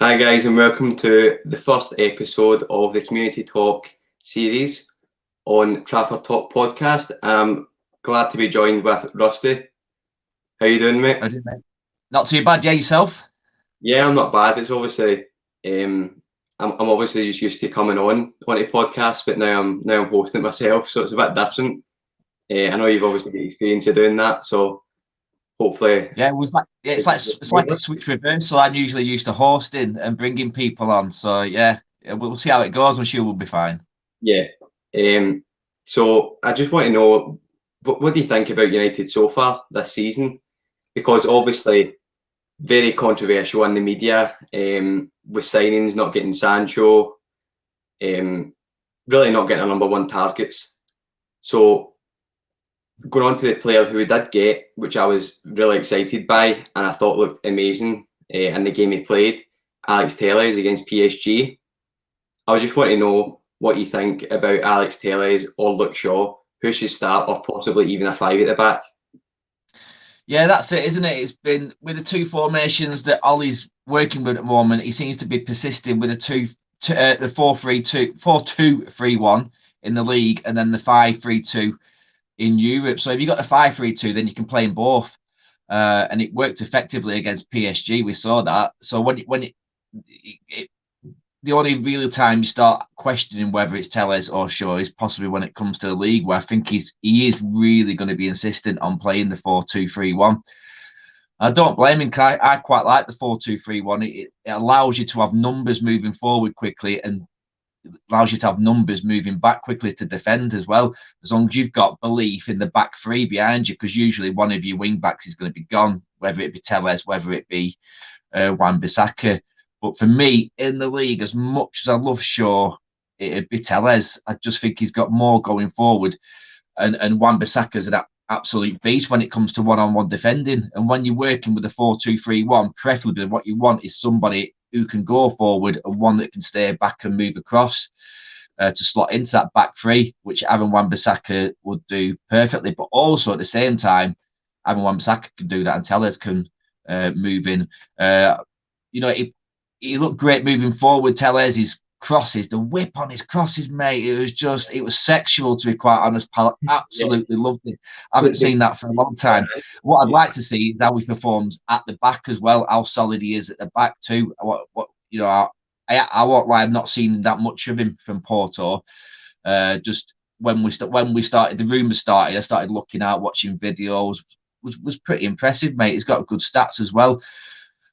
Hi guys, and welcome to the first episode of the Community Talk series on Trafford Talk podcast. I'm glad to be joined with Rusty. How you doing, mate? Not too bad, yeah, yourself? Yeah, I'm not bad. It's obviously I'm obviously just used to coming onto podcasts, but now I'm hosting it myself, so it's a bit different. I know you've obviously got experience of doing that, so hopefully, Yeah, it's like a switch reversal. I'm usually used to hosting and bringing people on, so yeah, we'll see how it goes. I'm sure we'll be fine. yeah. So I just want to know what do you think about United so far this season? Because obviously very controversial in the media with signings, not getting Sancho, really not getting our number one targets. So going on to the player who we did get, which I was really excited by and I thought looked amazing in the game he played, Alex Telles against PSG. I just want to know what you think about Alex Telles or Luke Shaw, who should start or possibly even a five at the back. Yeah, that's it, isn't it? It's been with the two formations that Ollie's working with at the moment. He seems to be persisting with the 4-2-3-1 in the league, and then the 5-3-2 in Europe. So if you got the 5-3-2, then you can play in both, and it worked effectively against PSG. We saw that. So the only real time you start questioning whether it's Telles or Shaw is possibly when it comes to the league, where I think he is really going to be insistent on playing the 4-2-3-1. I don't blame him. I quite like the 4-2-3-1. It allows you to have numbers moving forward quickly and allows you to have numbers moving back quickly to defend as well, as long as you've got belief in the back three behind you, because usually one of your wing backs is going to be gone, whether it be Telles, whether it be Wan-Bissaka. But for me, in the league, as much as I love Shaw, it'd be Telles. I just think he's got more going forward. And Wan-Bissaka's an absolute beast when it comes to one-on-one defending. And when you're working with a 4-2-3-1, preferably what you want is somebody who can go forward and one that can stay back and move across to slot into that back three, which Aaron Wan-Bissaka would do perfectly. But also at the same time, Aaron Wan-Bissaka can do that and Telles can move in. He looked great moving forward. Telles, his crosses, the whip on his crosses, mate. It was sexual, to be quite honest, pal. Absolutely loved it. I haven't seen that for a long time. What I'd like to see is how he performs at the back as well, how solid he is at the back too. I won't lie, I've not seen that much of him from Porto. Just when we started, the rumours started, I started looking out, watching videos. Was pretty impressive, mate. He's got good stats as well.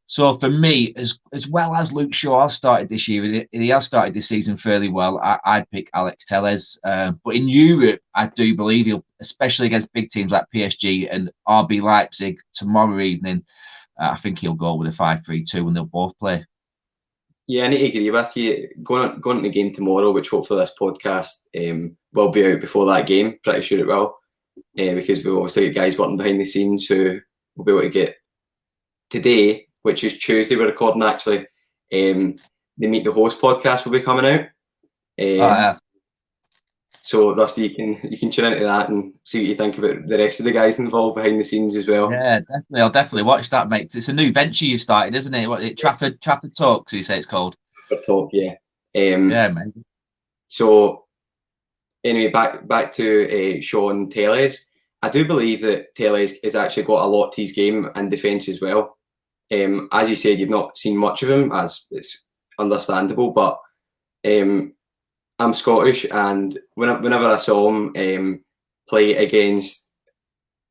So for me, as well as Luke Shaw has started this year, and he has started this season fairly well, I'd pick Alex Telles. But in Europe, I do believe he'll, especially against big teams like PSG and RB Leipzig tomorrow evening, I think he'll go with a 5-3-2 and they'll both play. Yeah, I need to agree with you. Going to the game tomorrow, which hopefully this podcast will be out before that game. Pretty sure it will, because we've obviously got guys working behind the scenes who will be able to get today, which is Tuesday, we're recording actually. The Meet the Host podcast will be coming out. So Rusty, you can tune into that and see what you think about the rest of the guys involved behind the scenes as well. Yeah, definitely. I'll definitely watch that, mate. It's a new venture you've started, isn't it? Trafford Talks, you say it's called. Trafford Talk, yeah. Yeah, mate. So anyway, back to Sean Telles. I do believe that Telles has actually got a lot to his game in defence as well. As you said, you've not seen much of him, as it's understandable, but I'm Scottish, and whenever I saw him play against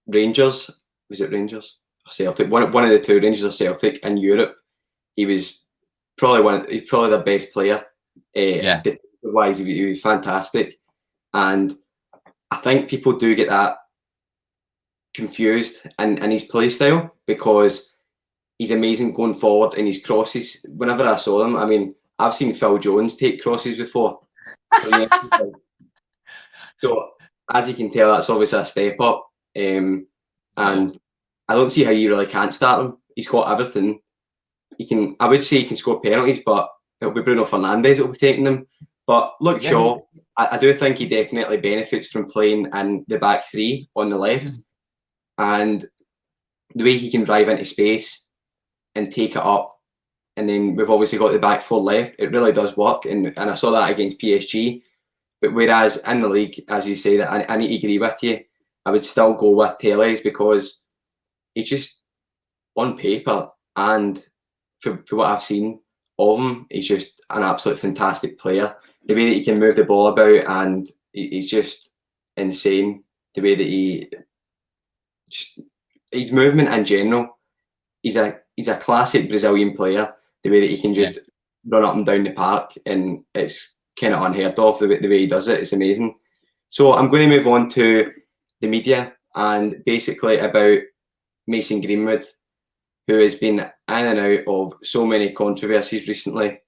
Rangers, was it Rangers or Celtic? One of the two, Rangers or Celtic in Europe, he was he's probably the best player. Yeah. Wise, he was fantastic, and I think people do get that confused in his play style, because he's amazing going forward and his crosses. Whenever I saw them, I mean, I've seen Phil Jones take crosses before. So as you can tell, that's obviously a step up. And I don't see how you really can't start him. He's got everything. I would say he can score penalties, but it'll be Bruno Fernandes that'll be taking them. But look, yeah. Shaw, I do think he definitely benefits from playing in the back three on the left. And the way he can drive into space and take it up and then we've obviously got the back four left. It really does work, and I saw that against PSG. But whereas in the league, as you say, that I need to agree with you, I would still go with Telles because he's just on paper and for what I've seen of him, he's just an absolute fantastic player. The way that he can move the ball about, and he's just insane. The way that his movement in general, he's a classic Brazilian player. The way that he can just run up and down the park, and it's kind of unheard of the way he does it. It's amazing. So I'm going to move on to the media and basically about Mason Greenwood, who has been in and out of so many controversies recently.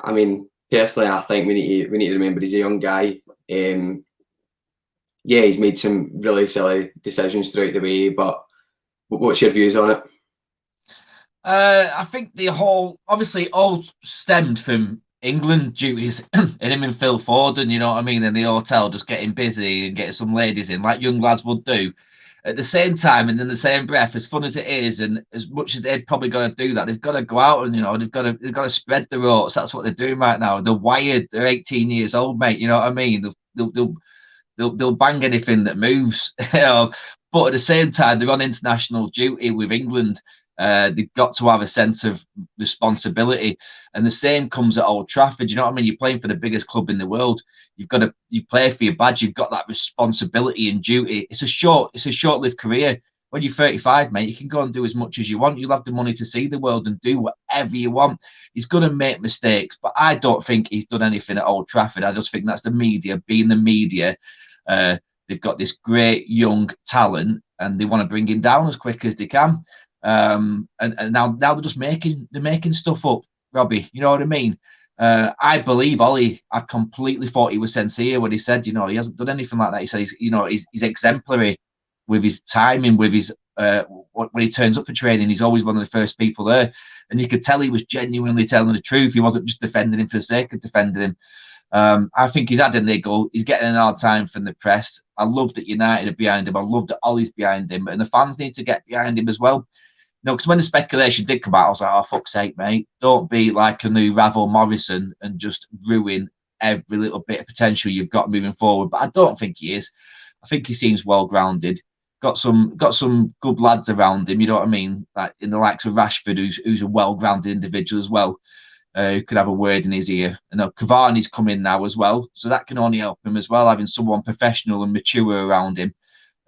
I mean, personally, I think we need to remember he's a young guy. He's made some really silly decisions throughout the way, but what's your views on it? I think the whole, obviously, all stemmed from England duties and him and Phil Foden, you know what I mean, in the hotel, just getting busy and getting some ladies in, like young lads would do. At the same time, and in the same breath, as fun as it is, and as much as they're probably going to do that, they've got to go out and they've got to spread the ropes. That's what they're doing right now. They're wired. They're 18 years old, mate. You know what I mean? They'll bang anything that moves. But at the same time, they're on international duty with England. They've got to have a sense of responsibility, and the same comes at Old Trafford. You know what I mean? You're playing for the biggest club in the world. You play for your badge. You've got that responsibility and duty. It's a short-lived career. When you're 35, mate, you can go and do as much as you want. You'll have the money to see the world and do whatever you want. He's going to make mistakes, but I don't think he's done anything at Old Trafford. I just think that's the media being the media. They've got this great young talent, and they want to bring him down as quick as they can. And now they're just making stuff up, Robbie. You know what I mean? I believe Ollie. I completely thought he was sincere when he said, he hasn't done anything like that. He said he's exemplary with his timing, with his when he turns up for training, he's always one of the first people there, and you could tell he was genuinely telling the truth. He wasn't just defending him for the sake of defending him. I think he's had a niggle. He's getting an hard time from the press. I love that United are behind him. I love that Ollie's behind him, and the fans need to get behind him as well. Because when the speculation did come out, I was like, oh, fuck's sake, mate. Don't be like a new Ravel Morrison and just ruin every little bit of potential you've got moving forward. But I don't think he is. I think he seems well-grounded. Got some good lads around him, you know what I mean? Like in the likes of Rashford, who's a well-grounded individual as well, who could have a word in his ear. And Cavani's come in now as well. So that can only help him as well, having someone professional and mature around him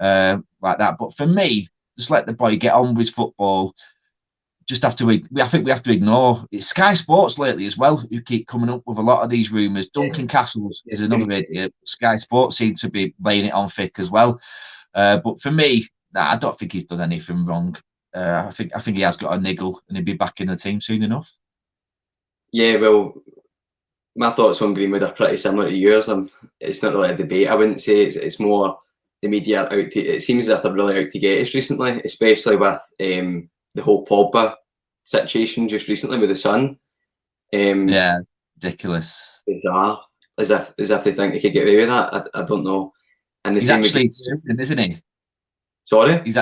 like that. But for me, just let the boy get on with football. I think we have to ignore it's Sky Sports lately as well, who keep coming up with a lot of these rumours. Duncan Castles is another idiot. Sky Sports seem to be laying it on thick as well. But for me, I don't think he's done anything wrong. I think he has got a niggle, and he'll be back in the team soon enough. Yeah, well, my thoughts on Greenwood are pretty similar to yours. It's not really a debate. I wouldn't say it's more the media out to. It seems as if they're really out to get us recently, especially with the whole Pogba situation just recently with the Sun. Yeah, ridiculous. Bizarre. As if they think they could get away with that. I don't know. And he's actually suing, isn't he? Sorry? He's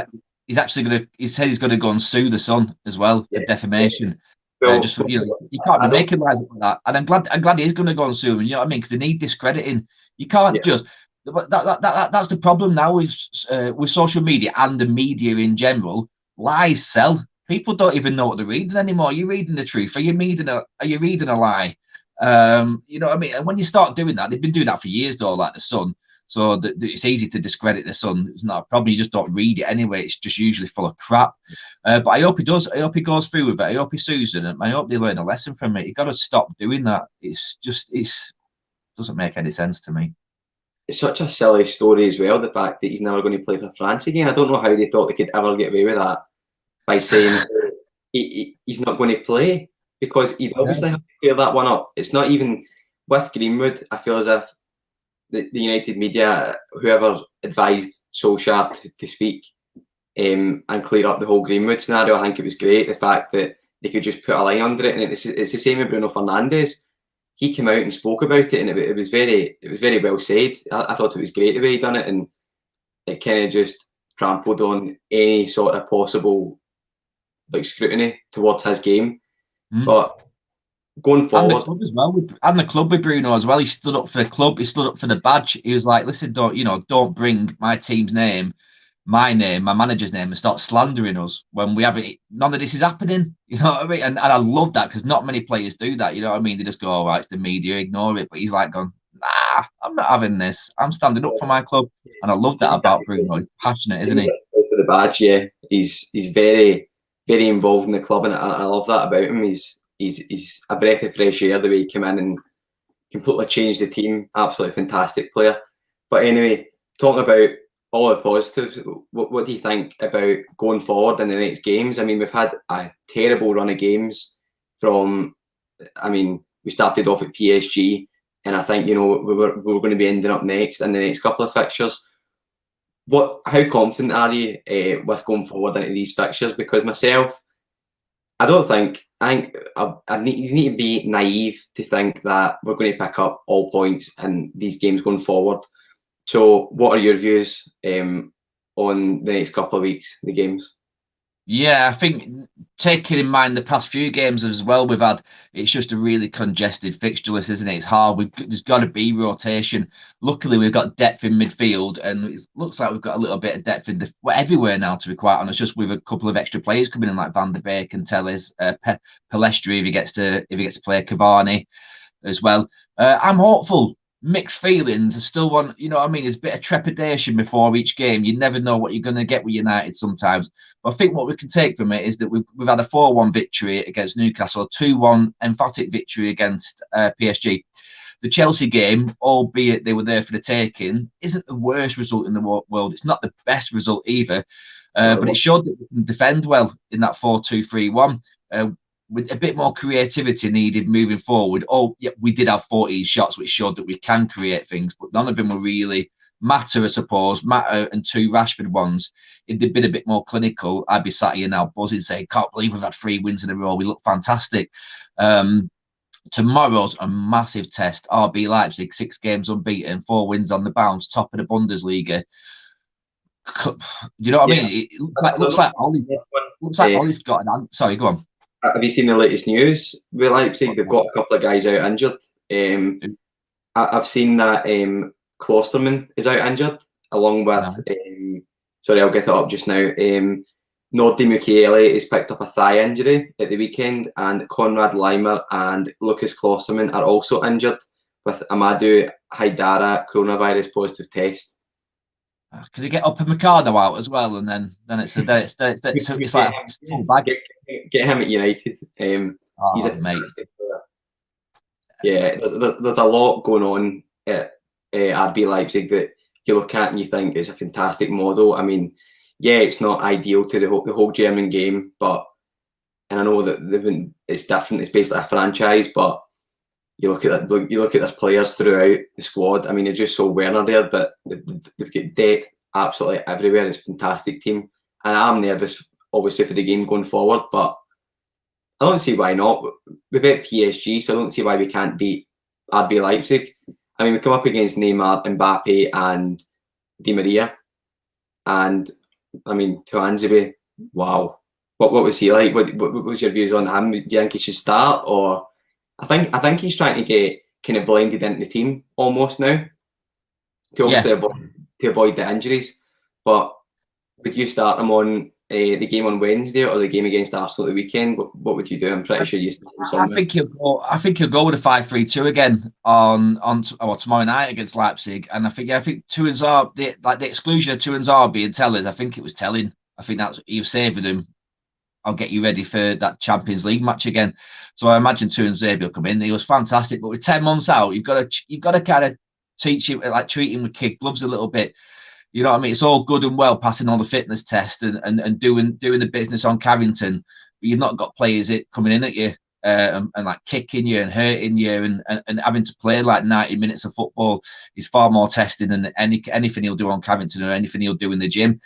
actually going to. He said he's going to go and sue the Sun as well for defamation. Well, you can't be making lies like that. And I'm glad he's going to go and sue him. You know what I mean? Because they need discrediting. You can't just. That's the problem now with social media and the media in general. Lies sell. People don't even know what they're reading anymore. Are you reading the truth? Are you reading a lie? You know what I mean? And when you start doing that, they've been doing that for years, though, like the Sun. So it's easy to discredit the Sun. It's not a problem. You just don't read it anyway. It's just usually full of crap. But I hope he does. I hope he goes through with it. I hope he sues them. I hope they learn a lesson from it. You've got to stop doing that. It doesn't make any sense to me. It's such a silly story as well, the fact that he's never going to play for France again. I don't know how they thought they could ever get away with that by saying he's not going to play, because he'd obviously have to clear that one up. It's not even with Greenwood. I feel as if the United media, whoever advised Solskjaer to speak and clear up the whole Greenwood scenario, I think it was great. The fact that they could just put a line under it, and it's the same with Bruno Fernandes. He came out and spoke about it, and it was very well said. I thought it was great the way he done it, and it kind of just trampled on any sort of possible scrutiny towards his game. But going And the forward, club as well, and the club with Bruno as well. He stood up for the club. He stood up for the badge. He was like, "Listen, don't bring my team's name, my name, my manager's name, and start slandering us when we haven't. None of this is happening." You know what I mean? And I love that because not many players do that. You know what I mean? They just go, "Oh, right, it's the media, ignore it." But he's like, "Going, nah, I'm not having this. I'm standing up for my club." And I love that about Bruno. He's passionate, isn't he? for the badge, yeah, he's very very involved in the club, and I love that about him. He's a breath of fresh air the way he came in and completely changed the team. Absolutely fantastic player. But anyway, talking about all the positives, what do you think about going forward in the next games? I mean, we've had a terrible run of games from. I mean, we started off at PSG, and I think we were going to be ending up next in the next couple of fixtures. How confident are you with going forward into these fixtures? Because myself, I don't think you need to be naive to think that we're going to pick up all points in these games going forward. So, what are your views on the next couple of weeks, the games? Yeah, I think taking in mind the past few games as well, it's just a really congested fixture list, isn't it? It's hard. There's got to be rotation. Luckily, we've got depth in midfield, and it looks like we've got a little bit of depth everywhere now. To be quite honest, just with a couple of extra players coming in like Van der Beek and Telles, Palestri if he gets to play Cavani as well. I'm hopeful. Mixed feelings. I still want, what I mean? There's a bit of trepidation before each game. You never know what you're going to get with United sometimes. But I think what we can take from it is that we've had a 4-1 victory against Newcastle, a 2-1 emphatic victory against PSG. The Chelsea game, albeit they were there for the taking, isn't the worst result in the world. It's not the best result either. But it showed that we can defend well in that 4-2-3-1. With a bit more creativity needed moving forward. Oh, yeah, we did have 14 shots, which showed that we can create things, but none of them were really Mata, I suppose. Mata and 2 Rashford ones. If they'd been a bit more clinical, I'd be sat here now buzzing, saying, "Can't believe we've had 3 wins in a row. We look fantastic." Tomorrow's a massive test. RB Leipzig, 6 games unbeaten, 4 wins on the bounce, top of the Bundesliga. Do you know what I mean? It looks like Ollie's got an answer. Sorry, go on. Have you seen the latest news with Leipzig? They've got a couple of guys out injured. I've seen that Klosterman is out injured, along with sorry, I'll get it up just now. Nordi Mukiele has picked up a thigh injury at the weekend, and Konrad Leimer and Lucas Klosterman are also injured, with Amadou Haidara coronavirus positive test. Could you get Upper Mikado out as well, and then it's like a full bag. Get him at United. He's a fantastic player. Yeah, there's a lot going on at RB Leipzig that you look at and you think is a fantastic model. I mean, yeah, it's not ideal to the whole German game, and I know that it's different. It's basically a franchise, but you look at their players throughout the squad. I mean, it's just so Werner there, but they've got depth absolutely everywhere. It's a fantastic team, and I'm nervous, obviously, for the game going forward. But I don't see why not. We bet PSG, so I don't see why we can't beat RB Leipzig. I mean, we come up against Neymar, Mbappe, and Di Maria, and I mean, Tuanzebe. Wow, what was he like? What was your views on him? Do you think he should start, or? I think he's trying to get kind of blended into the team almost now to obviously avoid the injuries. But would you start him on the game on Wednesday or the game against Arsenal at the weekend? What would you do? I'm pretty sure you start him somewhere. I think he'll go with a 5-3-2 again on tomorrow night against Leipzig. And I think Tuanzar, the exclusion of Tuanzar being Tellers, I think it was telling. I think that's he was saving him. I'll get you ready for that Champions League match again. So I imagine Tuanzebe will come in. He was fantastic, but with 10 months out, you've got to kind of teach him, like treat him with kid gloves a little bit. You know what I mean? It's all good and well passing all the fitness tests and doing the business on Carrington, but you've not got players coming in at you and like kicking you and hurting you and having to play like 90 minutes of football is far more testing than anything he'll do on Carrington or anything he'll do in the gym.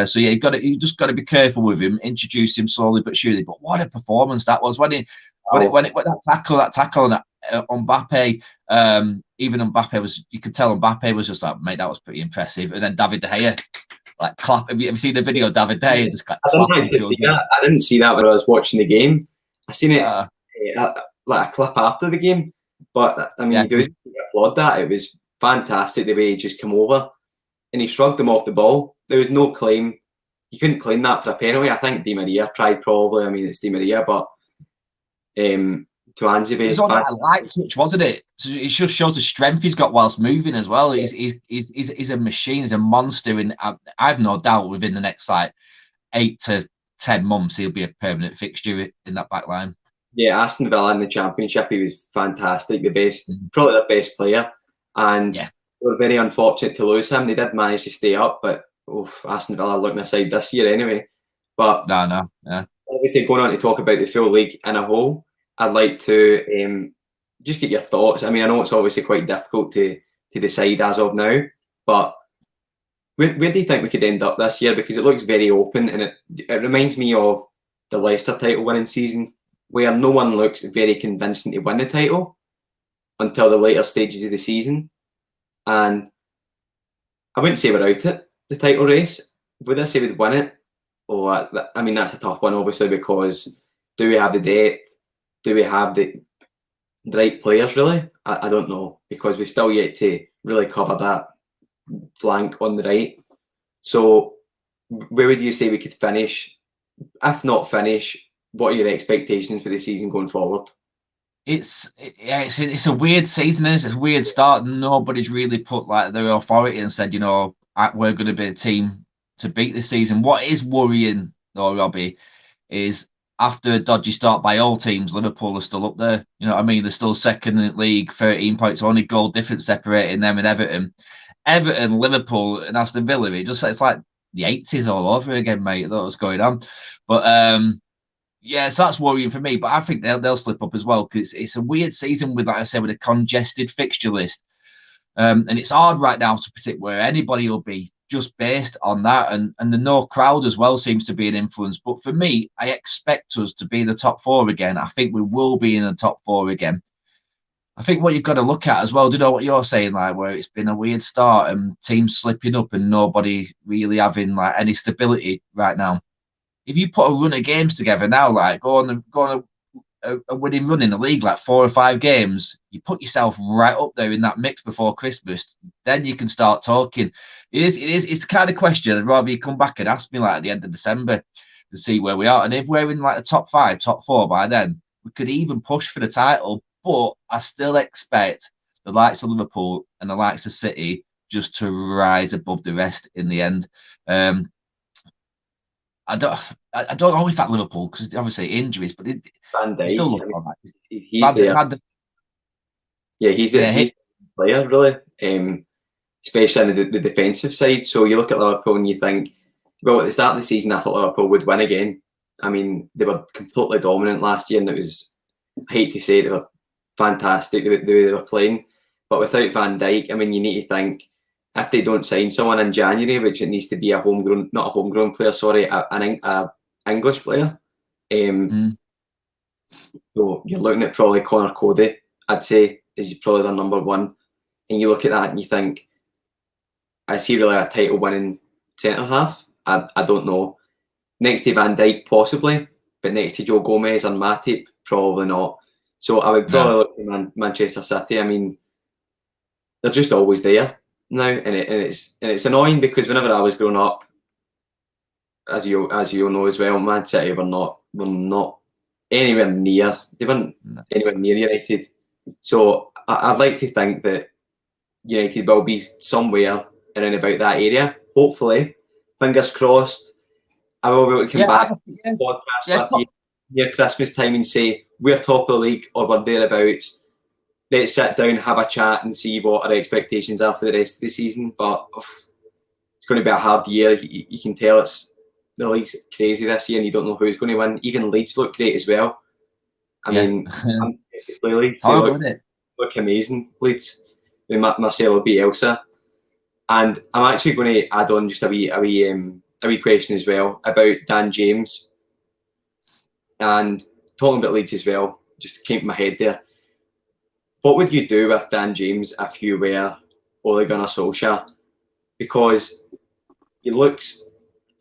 So yeah, you just got to be careful with him, introduce him slowly but surely. But what a performance that was when that tackle on Mbappe. Even Mbappe was, you could tell Mbappe was just like, mate, that was pretty impressive. And then David De Gea, like clap. Have you seen the video of David De Gea just like I didn't see that when I was watching the game. I seen it like a clip after the game. But I mean, Yeah, you do applaud that. It was fantastic the way he just came over and he shrugged him off the ball. There was no claim. You couldn't claim that for a penalty. I think Di Maria tried probably. I mean, it's Di Maria, but it was Tuanzebe, on that light touch, wasn't it? So it just shows the strength he's got whilst moving as well. He's a machine, he's a monster, and I've no doubt within the next like 8 to 10 months he'll be a permanent fixture in that back line. yeah, Aston Villa in the Championship, he was fantastic, the best, probably the best player, and yeah, we were very unfortunate to lose him. They did manage to stay up, but Aston Villa looking aside this year anyway. But no, yeah. Obviously, going on to talk about the full league in a whole, I'd like to just get your thoughts. I mean, I know it's obviously quite difficult to decide as of now, but where do you think we could end up this year? Because it looks very open, and it reminds me of the Leicester title winning season, where no one looks very convincing to win the title until the later stages of the season. And I wouldn't say we're out it, the title race. Would I say we'd win it? I mean, that's a tough one, obviously, because do we have the depth? Do we have the right players, really? I don't know, because we've still yet to really cover that flank on the right. So where would you say we could finish? If not finish, what are your expectations for the season going forward? It's a weird season, isn't it? It's a weird start. Nobody's really put like their authority and said, we're going to be a team to beat this season. What is worrying, though, Robbie, is after a dodgy start by all teams, Liverpool are still up there. You know what I mean? They're still second in the league, 13 points, only goal difference separating them and Everton. Everton, Liverpool, and Aston Villa. It's like the 80s all over again, mate. I thought was going on, but yeah, so that's worrying for me. But I think they'll slip up as well because it's a weird season with, like I said, with a congested fixture list. And it's hard right now to predict where anybody will be just based on that. And the no crowd as well seems to be an influence. But for me, I expect us to be in the top four again. I think we will be in the top four again. I think what you've got to look at as well, do you know what you're saying, like where it's been a weird start and teams slipping up and nobody really having like any stability right now. If you put a run of games together now, like go on a winning run in the league, like 4 or 5 games, you put yourself right up there in that mix before Christmas. Then you can start talking. It's the kind of question I'd rather you come back and ask me like at the end of December to see where we are. And if we're in like the top 5, top 4 by then, we could even push for the title. But I still expect the likes of Liverpool and the likes of City just to rise above the rest in the end. I don't know if that Liverpool because obviously injuries, but it Van Dijk, still looks all right. he's there. Yeah, he's a player really, especially on the defensive side. So you look at Liverpool and you think, well, at the start of the season, I thought Liverpool would win again. I mean, they were completely dominant last year, and it was, I hate to say it, they were fantastic the way they were playing. But without Van Dijk, I mean, you need to think if they don't sign someone in January, which it needs to be not a homegrown player, sorry, an English player. So you're looking at probably Connor Cody, I'd say, is probably their number one. And you look at that and you think, is he really a title winning centre half? I don't know. Next to Van Dijk, possibly, but next to Joe Gomez or Matip, probably not. So I would probably look to Manchester City. I mean, they're just always there now, and it's annoying because whenever I was growing up, as you know as well, Man City were not anywhere near. They weren't anywhere near United. So I'd like to think that United will be somewhere around about that area. Hopefully, fingers crossed. I will be able to come back podcast with you near Christmas time and say we're top of the league or we're thereabouts. Let's sit down, have a chat, and see what our expectations are for the rest of the season. But it's going to be a hard year. You can tell the league's crazy this year, and you don't know who's going to win. Even Leeds look great as well. I mean, Leeds look amazing. Leeds with Marcelo Bielsa, and I'm actually going to add on just a wee question as well about Dan James, and talking about Leeds as well. Just came to my head there. What would you do with Dan James if you were Ole Gunnar Solskjaer? Because he looks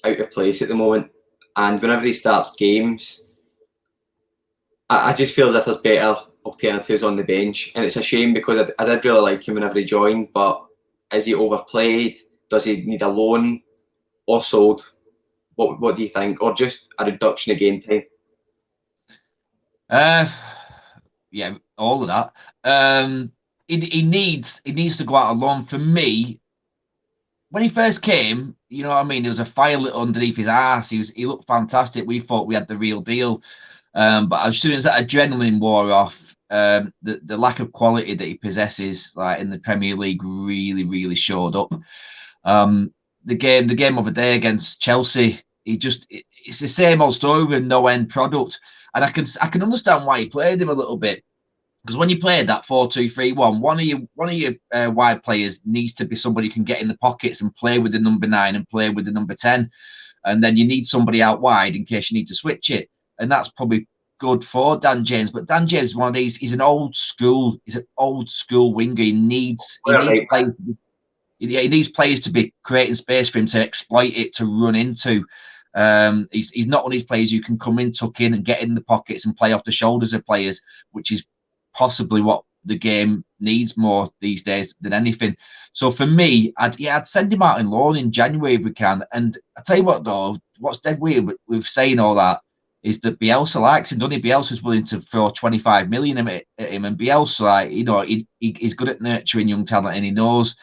out of place at the moment, and whenever he starts games, I just feel as if there's better alternatives on the bench, and it's a shame because I did really like him whenever he joined. But is he overplayed? Does he need a loan or sold? What do you think, or just a reduction of game time? Yeah, all of that. He needs to go out alone. For me, when he first came, you know what I mean, there was a fire lit underneath his ass. He looked fantastic. We thought we had the real deal. But as soon as that adrenaline wore off, the lack of quality that he possesses, like in the Premier League, really showed up. The game of the day against Chelsea, it's the same old story with no end product. And I can understand why he played him a little bit. Because when you play that 4-2-3-1, one of your wide players needs to be somebody who can get in the pockets and play with the number 9 and play with the number 10. And then you need somebody out wide in case you need to switch it. And that's probably good for Dan James. But Dan James is one of these, he's an old school winger. He needs players. He needs players to be creating space for him to exploit it, to run into. He's not one of these players who can come in, tuck in, and get in the pockets and play off the shoulders of players, which is possibly what the game needs more these days than anything. So for me, I'd send him out in loan in January if we can. And I tell you what, though, what's dead weird with saying all that is that Bielsa likes him. Donny Bielsa's willing to throw 25 million at him, and Bielsa, like, you know, he's good at nurturing young talent, and he knows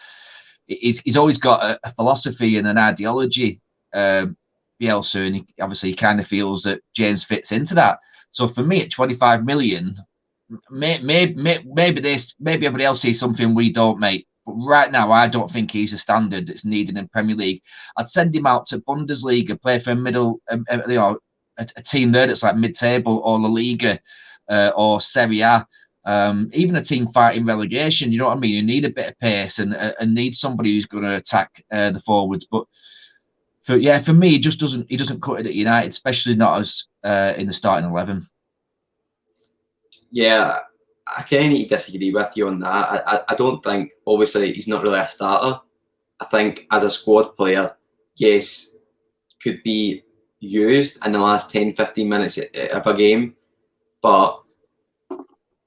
he's always got a philosophy and an ideology. Bielsa, and he kind of feels that James fits into that. So for me, at 25 million. Maybe everybody else sees something we don't, mate. But right now, I don't think he's a standard that's needed in Premier League. I'd send him out to Bundesliga, play for a team there that's like mid-table, or La Liga, or Serie A. Even a team fighting relegation. You know what I mean? You need a bit of pace and need somebody who's going to attack the forwards. But for me, he doesn't cut it at United, especially not as in the starting 11. Yeah, I kind of need to disagree with you on that. I don't think, obviously, he's not really a starter. I think as a squad player, yes, could be used in the last 10, 15 minutes of a game. But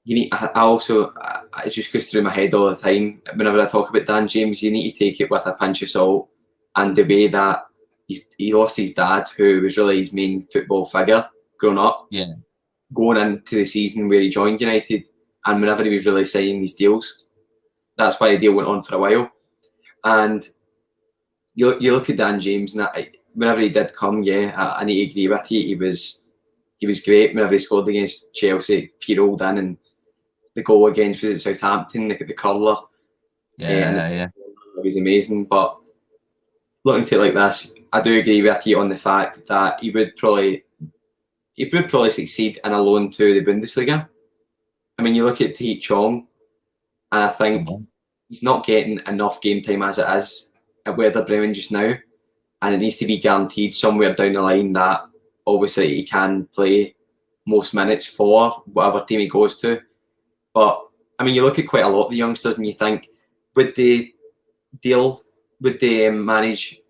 you need, it just goes through my head all the time. Whenever I talk about Dan James, you need to take it with a pinch of salt. And the way that he lost his dad, who was really his main football figure growing up. Yeah. Going into the season where he joined United, and whenever he was really signing these deals, that's why the deal went on for a while. And you look at Dan James, and whenever he did come, I need to agree with you. He was great whenever he scored against Chelsea, rolled in, and the goal against Southampton, the curler. Yeah. It was amazing. But looking at it like this, I do agree with you on the fact that he would probably succeed in a loan to the Bundesliga. I mean, you look at Tahith Chong, and I think he's not getting enough game time as it is at Werder Bremen just now, and it needs to be guaranteed somewhere down the line that obviously he can play most minutes for whatever team he goes to. But I mean, you look at quite a lot of the youngsters, and you think, would they manage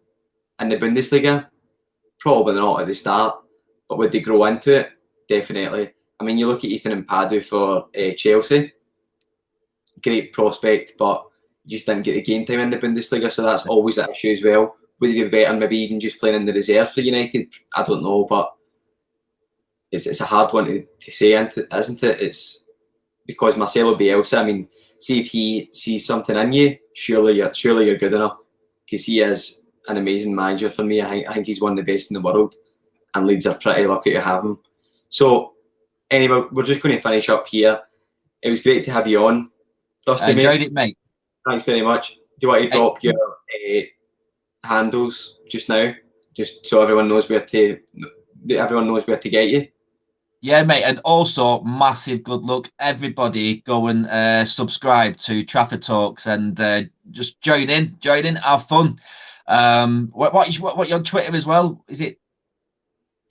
in the Bundesliga? Probably not at the start. But would they grow into it? Definitely. I mean, you look at Ethan Ampadu for Chelsea. Great prospect, but you just didn't get the game time in the Bundesliga, so that's always an issue as well. Would he be better maybe even just playing in the reserve for United? I don't know, but it's a hard one to say, isn't it? It's because Marcelo Bielsa, I mean, see if he sees something in you, surely you're good enough, because he is an amazing manager for me. I think he's one of the best in the world. And Leeds are pretty lucky to have him. So, anyway, we're just going to finish up here. It was great to have you on. Dusty, I enjoyed it, mate. Thanks very much. Do you want to drop your handles just now, just so everyone knows where to get you? Yeah, mate. And also, massive good luck, everybody. Go and subscribe to Trafford Talks and just join in, have fun. What you on Twitter as well? Is it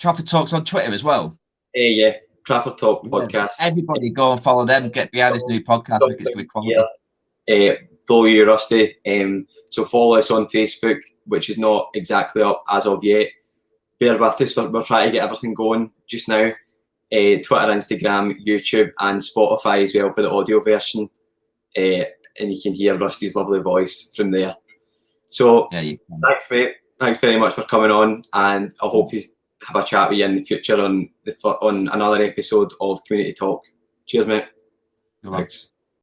Trafford Talks on Twitter as well? Yeah, Trafford Talk podcast. Everybody go and follow them. Get behind this new podcast. I think it's good quality. Blow you, Rusty. So follow us on Facebook, which is not exactly up as of yet. Bear with us. We're trying to get everything going just now. Twitter, Instagram, YouTube, and Spotify as well for the audio version. And you can hear Rusty's lovely voice from there. So thanks, mate. Thanks very much for coming on, and I hope to have a chat with you in the future on another episode of Community Talk. Cheers, mate. Thanks.